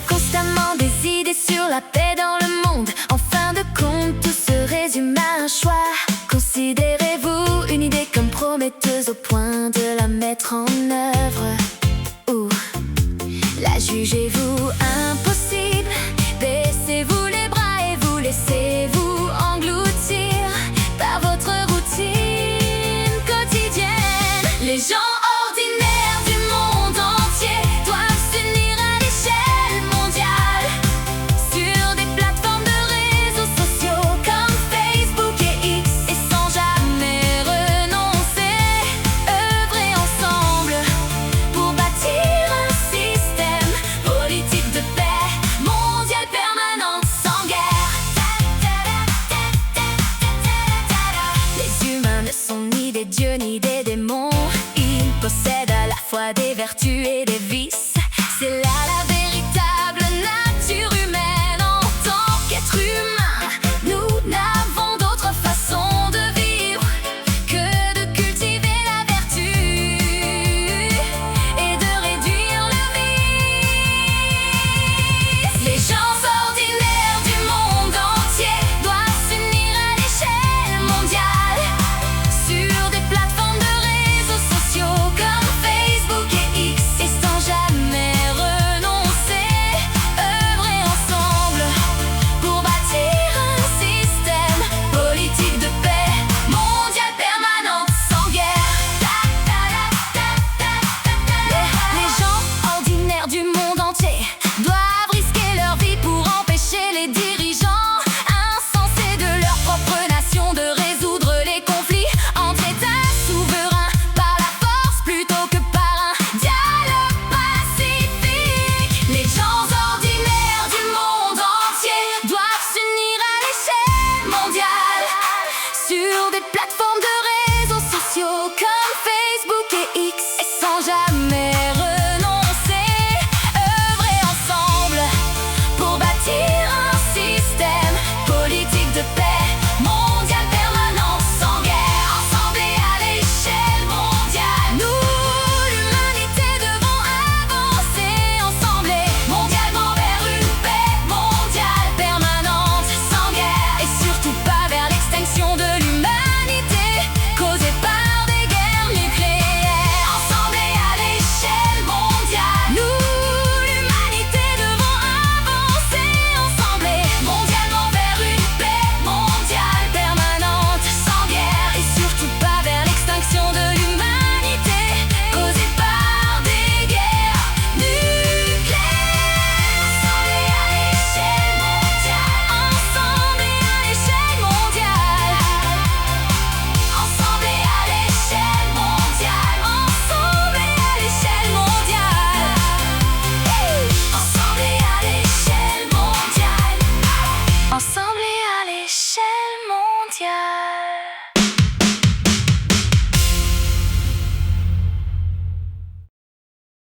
constamment des idées sur la paix dans le monde. En fin de compte, tout se résume à un choix. Considérez-vous une idée comme prometteuse au point de la mettre en œuvre, ou la jugez-vous impossible? Baissez-vous les bras et vous laissez-vous engloutir par votre routine quotidienne. Les gens ordinaires du monde entier doivent s'unir à l'échelle mondiale sur des plateformes de réseaux sociaux comme Facebook et X, et sans jamais renoncer, œuvrer ensemble pour bâtir un système politique de paix mondiale permanente sans guerre. Les humains ne sont ni des dieux ni des démons. Ils possèdent à la fois des vertus et des